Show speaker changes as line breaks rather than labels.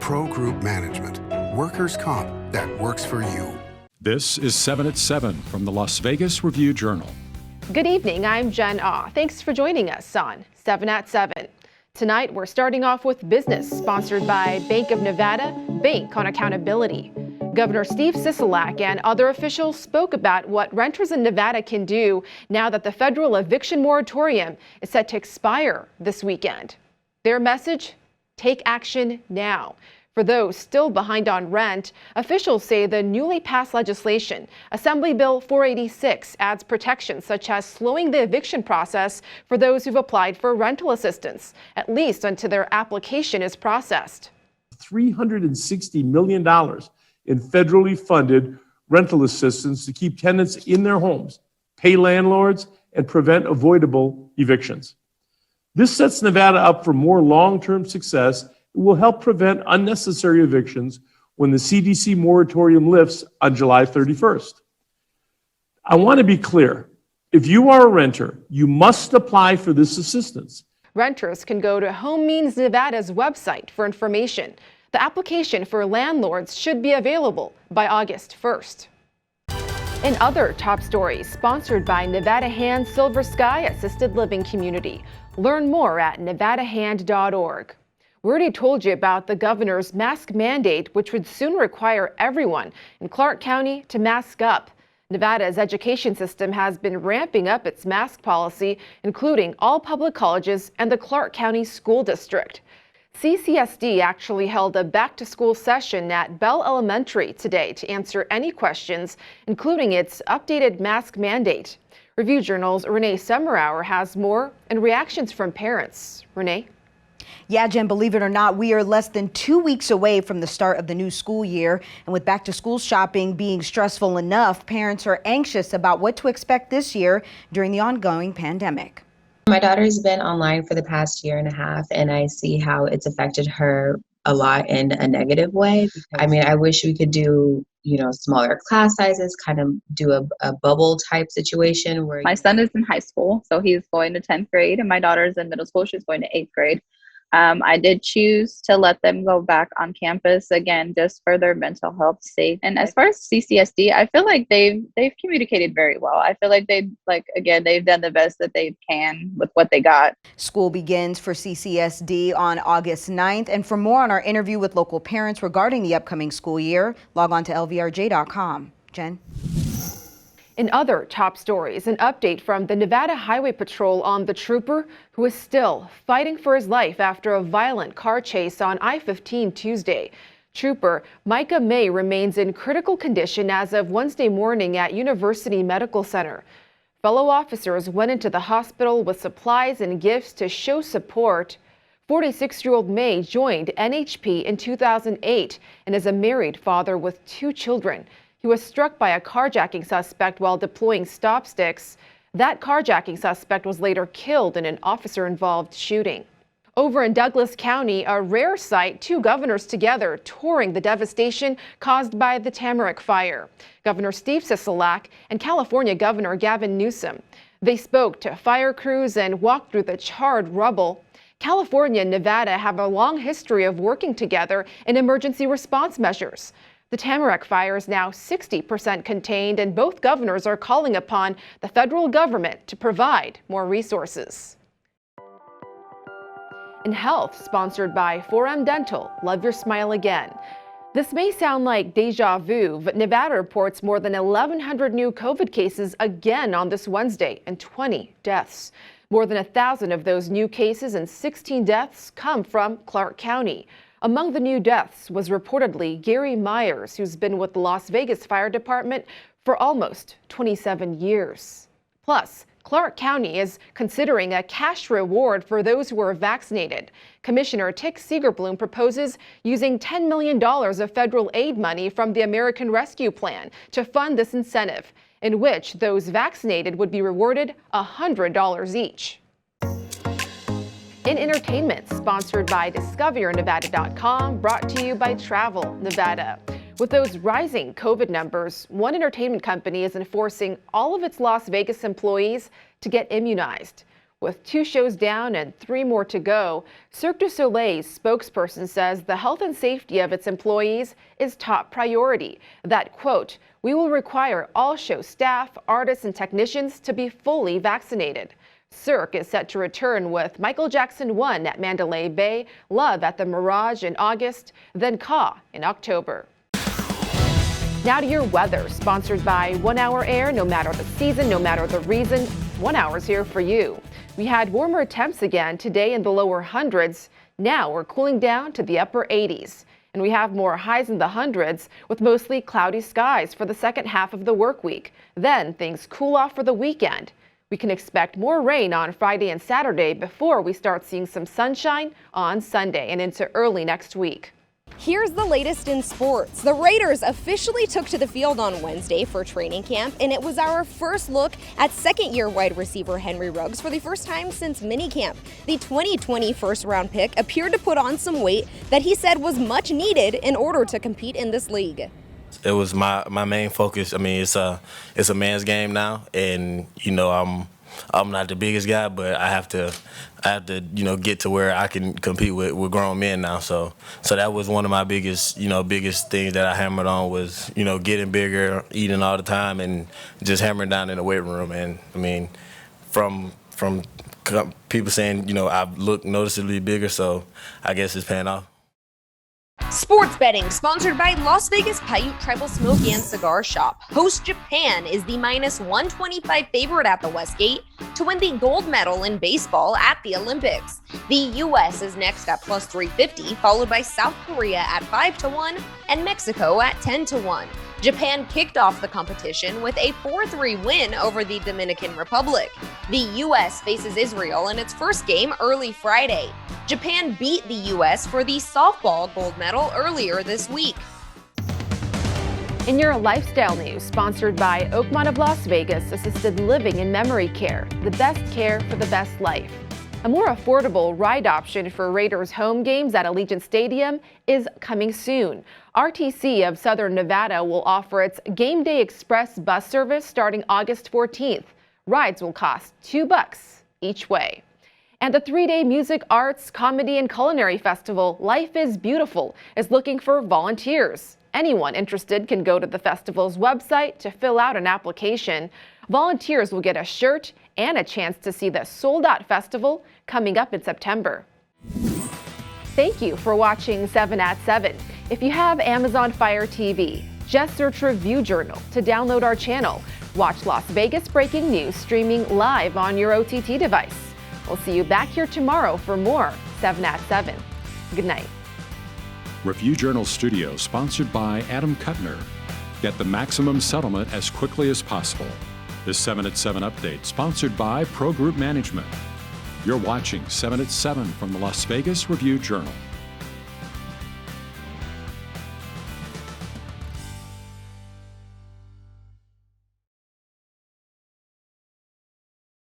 Pro Group Management. Workers' comp that works for you.
This is 7 at 7 from the Las Vegas Review-Journal.
Good evening, I'm Jen Ah. Thanks for joining us on 7 at 7. Tonight, we're starting off with business, sponsored by Bank of Nevada, Bank on Accountability. Governor Steve SISOLAK and other officials spoke about what renters in Nevada can do now that the federal eviction moratorium is set to expire this weekend. Their message? Take action now. For those still behind on rent, officials say the newly passed legislation, Assembly Bill 486, adds protections such as slowing the eviction process for those who've applied for rental assistance, at least until their application is processed.
$360 million in federally funded rental assistance to keep tenants in their homes, pay landlords, and prevent avoidable evictions. This sets Nevada up for more long-term success. It will help prevent unnecessary evictions when the CDC moratorium lifts on July 31st. I want to be clear. If you are a renter, you must apply for this assistance.
Renters can go to Home Means Nevada's website for information. The application for landlords should be available by August 1st. In other top stories, sponsored by Nevada Hand Silver Sky Assisted Living Community. Learn more at nevadahand.org. We already told you about the governor's mask mandate, which would soon require everyone in Clark County to mask up. Nevada's education system has been ramping up its mask policy, including all public colleges and the Clark County School District. CCSD actually held a back-to-school session at Bell Elementary today to answer any questions, including its updated mask mandate. Review Journal's Renee Summerhour has more and reactions from parents. Renee?
Yeah, Jen, believe it or not, we are less than 2 weeks away from the start of the new school year. And with back-to-school shopping being stressful enough, parents are anxious about what to expect this year during the ongoing pandemic.
My daughter's been online for the past year and a half, and I see how it's affected her a lot in a negative way. I mean, I wish we could do, smaller class sizes, kind of do a bubble type situation where...
My son is in high school, so he's going to 10th grade, and my daughter's in middle school. She's going to 8th grade. I did choose to let them go back on campus again, just for their mental health sake. And as far as CCSD, I feel like they've communicated very well. I feel like they've done the best that they can with what they got.
School begins for CCSD on August 9th. And for more on our interview with local parents regarding the upcoming school year, log on to lvrj.com. Jen?
In other top stories, an update from the Nevada Highway Patrol on the trooper who is still fighting for his life after a violent car chase on I-15 Tuesday. Trooper Micah May remains in critical condition as of Wednesday morning at University Medical Center. Fellow officers went into the hospital with supplies and gifts to show support. 46-year-old May joined NHP in 2008 and is a married father with 2 children. He was struck by a carjacking suspect while deploying stop sticks. That carjacking suspect was later killed in an officer-involved shooting. Over in Douglas County, a rare sight, 2 governors together touring the devastation caused by the Tamarack fire. Governor Steve SISOLAK and California Governor Gavin Newsom. They spoke to fire crews and walked through the charred rubble. California and Nevada have a long history of working together in emergency response measures. The Tamarack fire is now 60% contained, and both governors are calling upon the federal government to provide more resources. In health, sponsored by 4M Dental, love your smile again. This may sound like deja vu, but Nevada reports more than 1,100 new COVID cases again on this Wednesday and 20 deaths. More than 1,000 of those new cases and 16 deaths come from Clark County. Among the new deaths was reportedly Gary Myers, who's been with the Las Vegas Fire Department for almost 27 years. Plus, Clark County is considering a cash reward for those who are vaccinated. Commissioner Tick Seegerblum proposes using $10 million of federal aid money from the American Rescue Plan to fund this incentive, in which those vaccinated would be rewarded $100 each. In entertainment, sponsored by DiscoverYourNevada.com, brought to you by Travel Nevada. With those rising COVID numbers, one entertainment company is enforcing all of its Las Vegas employees to get immunized. With 2 shows down and 3 more to go, Cirque du Soleil's spokesperson says the health and safety of its employees is top priority. That, quote, "We will require all show staff, artists, and technicians to be fully vaccinated." Cirque is set to return with Michael Jackson 1 at Mandalay Bay, Love at the Mirage in August, then Ka in October. Now to your weather, sponsored by 1 Hour Air. No matter the season, no matter the reason, 1 Hour's here for you. We had warmer temps again today in the lower hundreds. Now we're cooling down to the upper 80s. And we have more highs in the hundreds with mostly cloudy skies for the second half of the work week. Then things cool off for the weekend. We can expect more rain on Friday and Saturday before we start seeing some sunshine on Sunday and into early next week.
Here's the latest in sports. The Raiders officially took to the field on Wednesday for training camp, and it was our first look at second-year wide receiver Henry Ruggs for the first time since minicamp. The 2020 first-round pick appeared to put on some weight that he said was much needed in order to compete in this league.
It was my main focus. I mean, it's a man's game now, and I'm not the biggest guy, but I have to get to where I can compete with grown men now. So that was one of my biggest things that I hammered on was getting bigger, eating all the time, and just hammering down in the weight room. And I mean, from people saying I've looked noticeably bigger, so I guess it's paying off.
Sports betting sponsored by Las Vegas Paiute Tribal Smoke and Cigar Shop. Host Japan is the -125 favorite at the Westgate to win the gold medal in baseball at the Olympics. The U.S. is next at +350, followed by South Korea at 5-1 and Mexico at 10-1. Japan kicked off the competition with a 4-3 win over the Dominican Republic. The U.S. faces Israel in its first game early Friday. Japan beat the U.S. for the softball gold medal earlier this week.
In your lifestyle news, sponsored by Oakmont of Las Vegas Assisted Living and Memory Care, the best care for the best life. A more affordable ride option for Raiders home games at Allegiant Stadium is coming soon. RTC of Southern Nevada will offer its Game Day Express bus service starting August 14th. Rides will cost $2 each way. And the 3-day music, arts, comedy, and culinary festival, Life is Beautiful, is looking for volunteers. Anyone interested can go to the festival's website to fill out an application. Volunteers will get a shirt and a chance to see the sold-out festival coming up in September. Thank you for watching 7 at 7. If you have Amazon Fire TV, just search Review Journal to download our channel. Watch Las Vegas breaking news streaming live on your OTT device. We'll see you back here tomorrow for more 7 at 7. Good night.
Review Journal Studio, sponsored by Adam Kuttner. Get the maximum settlement as quickly as possible. This 7 at 7 update, sponsored by Pro Group Management. You're watching 7 at 7 from the Las Vegas Review Journal.